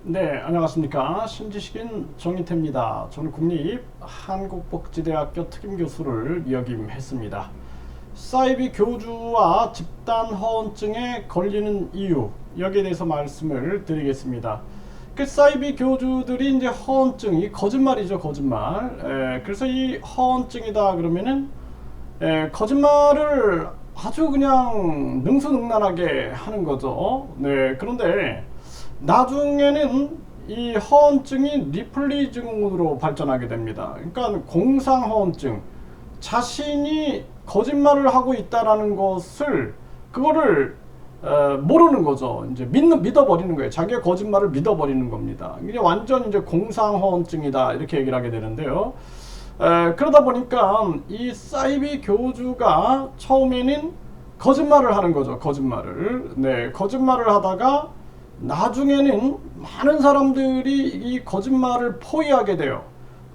네, 안녕하십니까. 신지식인 정인태입니다. 저는 국립 한국복지대학교 특임교수를 역임했습니다. 사이비 교주와 집단 허언증에 걸리는 이유, 여기에 대해서 말씀을 드리겠습니다. 그 사이비 교주들이 이제 허언증이 거짓말이죠, 거짓말. 그래서 이 허언증이다 그러면은 거짓말을 아주 그냥 능수능란하게 하는 거죠. 네, 그런데 나중에는 이 허언증이 리플리 증후로 발전하게 됩니다. 그러니까 공상허언증, 자신이 거짓말을 하고 있다라는 것을 그거를 모르는 거죠. 이제 믿어버리는 거예요. 자기의 거짓말을 믿어버리는 겁니다. 이게 완전 이제 공상허언증이다 이렇게 얘기를 하게 되는데요. 그러다 보니까 이 사이비 교주가 처음에는 거짓말을 하는 거죠. 거짓말을. 네, 거짓말을 하다가 나중에는 많은 사람들이 이 거짓말을 포위하게 돼요.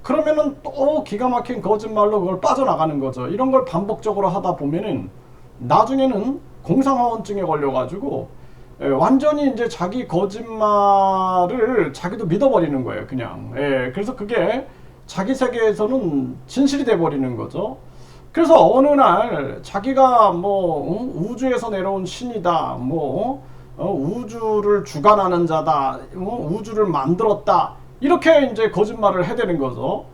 그러면은 또 기가 막힌 거짓말로 그걸 빠져나가는 거죠. 이런 걸 반복적으로 하다 보면은 나중에는 공상허언증에 걸려가지고 완전히 이제 자기 거짓말을 자기도 믿어버리는 거예요. 그냥. 그래서 그게 자기 세계에서는 진실이 돼버리는 거죠. 그래서 어느 날 자기가 뭐 우주에서 내려온 신이다, 우주를 주관하는 자다, 우주를 만들었다, 이렇게 이제 거짓말을 해대는 거죠.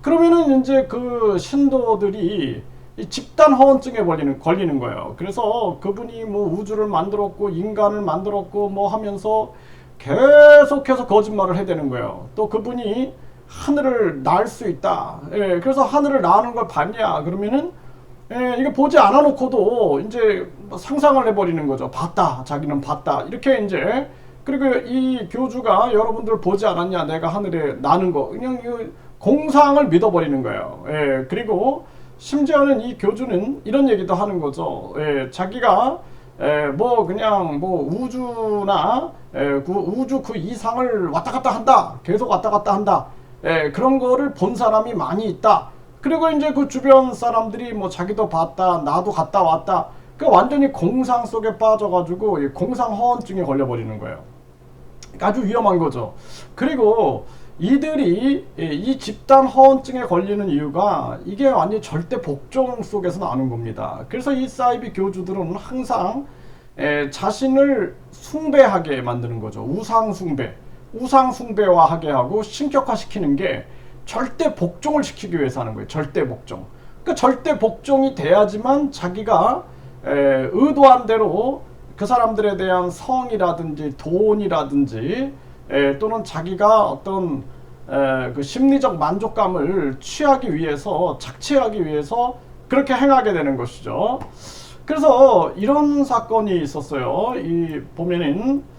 그러면은 이제 그 신도들이 이 집단 허언증에 걸리는 거예요. 그래서 그분이 뭐 우주를 만들었고 인간을 만들었고 뭐 하면서 계속해서 거짓말을 해대는 거예요. 또 그분이 하늘을 날 수 있다. 그래서 하늘을 나는 걸 봤냐? 그러면은 이게 보지 않아 놓고도 이제 상상을 해버리는 거죠. 봤다. 자기는 봤다. 이렇게 이제 그리고 이 교주가 여러분들 보지 않았냐? 내가 하늘에 나는 거. 그냥 공상을 믿어버리는 거예요. 그리고 심지어는 이 교주는 이런 얘기도 하는 거죠. 자기가 그냥 우주나 우주 그 이상을 왔다 갔다 한다. 계속 왔다 갔다 한다. 그런 거를 본 사람이 많이 있다. 그리고 이제 그 주변 사람들이 뭐 자기도 봤다, 나도 갔다 왔다. 그 완전히 공상 속에 빠져가지고 공상 허언증에 걸려버리는 거예요. 아주 위험한 거죠. 그리고 이들이 이 집단 허언증에 걸리는 이유가 이게 완전히 절대 복종 속에서 나오는 겁니다. 그래서 이 사이비 교주들은 항상 자신을 숭배하게 만드는 거죠. 우상 숭배화하게 하고 신격화시키는 게 절대 복종을 시키기 위해서 하는 거예요. 절대 복종. 그러니까 절대 복종이 돼야지만 자기가 의도한 대로 그 사람들에 대한 성이라든지 돈이라든지 또는 자기가 어떤 그 심리적 만족감을 취하기 위해서, 착취하기 위해서 그렇게 행하게 되는 것이죠. 그래서 이런 사건이 있었어요. 이 보면은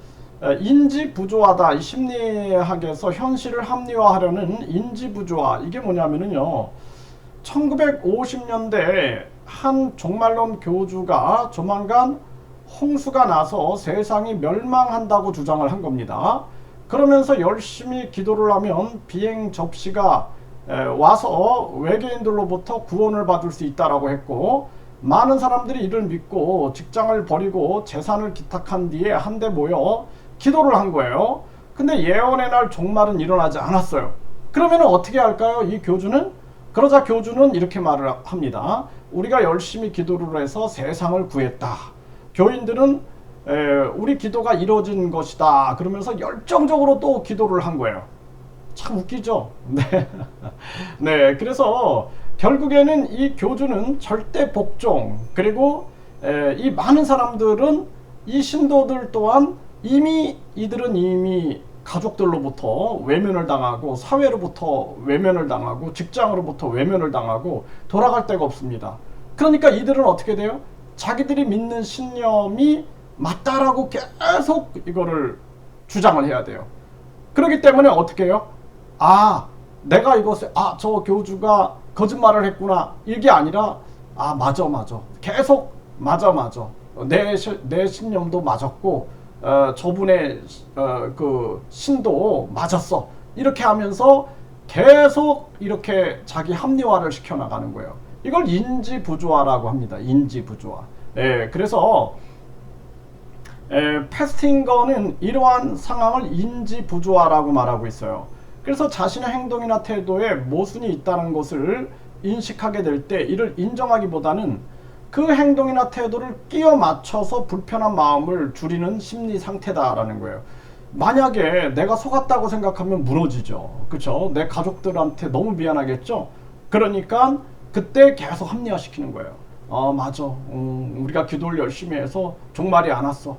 인지 부조화다. 이 심리학에서 현실을 합리화하려는 인지 부조화. 이게 뭐냐면은요. 1950년대 한 종말론 교주가 조만간 홍수가 나서 세상이 멸망한다고 주장을 한 겁니다. 그러면서 열심히 기도를 하면 비행 접시가 와서 외계인들로부터 구원을 받을 수 있다라고 했고, 많은 사람들이 이를 믿고 직장을 버리고 재산을 기탁한 뒤에 한데 모여 기도를 한 거예요. 근데 예언의 날 종말은 일어나지 않았어요. 그러면 어떻게 할까요? 이 교주는? 그러자 교주는 이렇게 말을 합니다. 우리가 열심히 기도를 해서 세상을 구했다. 교인들은 우리 기도가 이루어진 것이다. 그러면서 열정적으로 또 기도를 한 거예요. 참 웃기죠? 네. 네. 그래서 결국에는 이 교주는 절대 복종, 그리고 이 많은 사람들은 이 신도들 또한 이들은 이미 가족들로부터 외면을 당하고, 사회로부터 외면을 당하고, 직장으로부터 외면을 당하고 돌아갈 데가 없습니다. 그러니까 이들은 어떻게 돼요? 자기들이 믿는 신념이 맞다라고 계속 이거를 주장을 해야 돼요. 그렇기 때문에 어떻게 해요? 내가 이것을 저 교주가 거짓말을 했구나, 이게 아니라 맞아 계속 맞아 내 신념도 맞았고 저분의 그 신도 맞았어, 이렇게 하면서 계속 이렇게 자기 합리화를 시켜나가는 거예요. 이걸 인지부조화라고 합니다. 인지부조화. 그래서 패스팅거는 이러한 상황을 인지부조화라고 말하고 있어요. 그래서 자신의 행동이나 태도에 모순이 있다는 것을 인식하게 될 때 이를 인정하기보다는 그 행동이나 태도를 끼워 맞춰서 불편한 마음을 줄이는 심리 상태다라는 거예요. 만약에 내가 속았다고 생각하면 무너지죠. 그렇죠? 내 가족들한테 너무 미안하겠죠. 그러니까 그때 계속 합리화시키는 거예요. 맞아. 우리가 기도를 열심히 해서 종말이 안 왔어.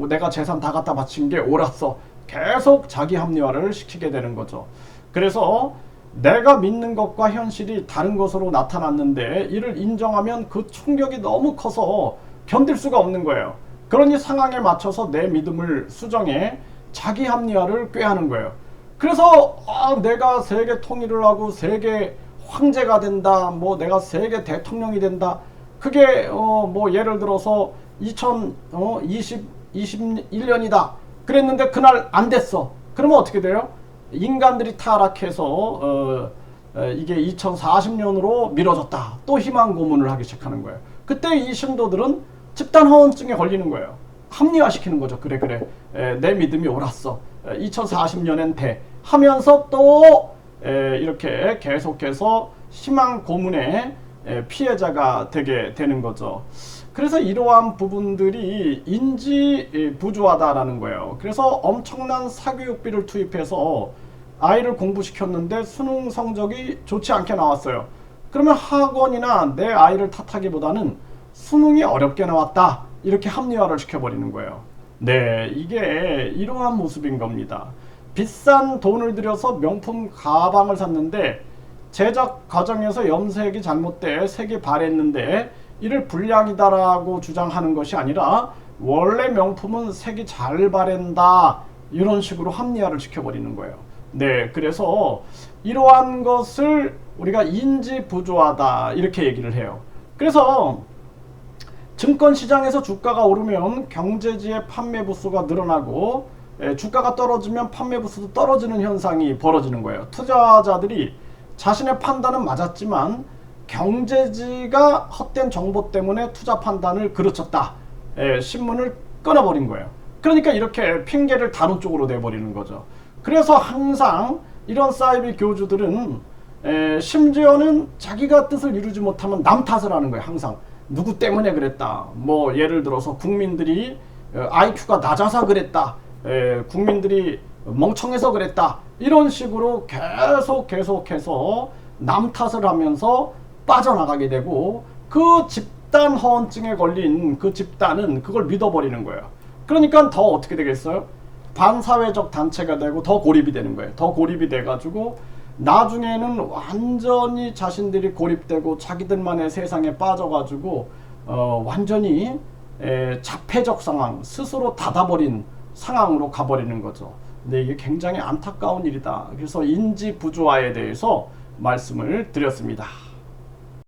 내가 재산 다 갖다 바친 게 옳았어. 계속 자기 합리화를 시키게 되는 거죠. 그래서 내가 믿는 것과 현실이 다른 것으로 나타났는데 이를 인정하면 그 충격이 너무 커서 견딜 수가 없는 거예요. 그러니 상황에 맞춰서 내 믿음을 수정해 자기 합리화를 꾀하는 거예요. 그래서 내가 세계 통일을 하고 세계 황제가 된다, 뭐 내가 세계 대통령이 된다. 그게 뭐 예를 들어서 2021년이다. 그랬는데 그날 안 됐어. 그러면 어떻게 돼요? 인간들이 타락해서 이게 2040년으로 미뤄졌다. 또 희망 고문을 하기 시작하는 거예요. 그때 이 신도들은 집단 허언증에 걸리는 거예요. 합리화시키는 거죠. 그래 내 믿음이 옳았어. 2040년엔 돼 하면서 또 이렇게 계속해서 희망 고문의 피해자가 되게 되는 거죠. 그래서 이러한 부분들이 인지 부조하다라는 거예요. 그래서 엄청난 사교육비를 투입해서 아이를 공부시켰는데 수능 성적이 좋지 않게 나왔어요. 그러면 학원이나 내 아이를 탓하기보다는 수능이 어렵게 나왔다, 이렇게 합리화를 시켜버리는 거예요. 네, 이게 이러한 모습인 겁니다. 비싼 돈을 들여서 명품 가방을 샀는데 제작 과정에서 염색이 잘못돼 색이 바랬는데 이를 불량이다라고 주장하는 것이 아니라 원래 명품은 색이 잘 바랜다, 이런 식으로 합리화를 시켜버리는 거예요. 네, 그래서 이러한 것을 우리가 인지부조하다, 이렇게 얘기를 해요. 그래서 증권시장에서 주가가 오르면 경제지의 판매 부수가 늘어나고 주가가 떨어지면 판매 부수도 떨어지는 현상이 벌어지는 거예요. 투자자들이 자신의 판단은 맞았지만 경제지가 헛된 정보 때문에 투자 판단을 그르쳤다, 신문을 끊어버린 거예요. 그러니까 이렇게 핑계를 다른 쪽으로 내버리는 거죠. 그래서 항상 이런 사이비 교주들은 심지어는 자기가 뜻을 이루지 못하면 남 탓을 하는 거예요. 항상 누구 때문에 그랬다, 뭐 예를 들어서 국민들이 IQ가 낮아서 그랬다, 국민들이 멍청해서 그랬다, 이런 식으로 계속해서 남 탓을 하면서 빠져나가게 되고 그 집단 허언증에 걸린 그 집단은 그걸 믿어버리는 거예요. 그러니까 더 어떻게 되겠어요? 반사회적 단체가 되고 더 고립이 되는 거예요. 더 고립이 돼가지고 나중에는 완전히 자신들이 고립되고 자기들만의 세상에 빠져가지고 완전히 자폐적 상황, 스스로 닫아버린 상황으로 가버리는 거죠. 근데 이게 굉장히 안타까운 일이다. 그래서 인지 부조화에 대해서 말씀을 드렸습니다.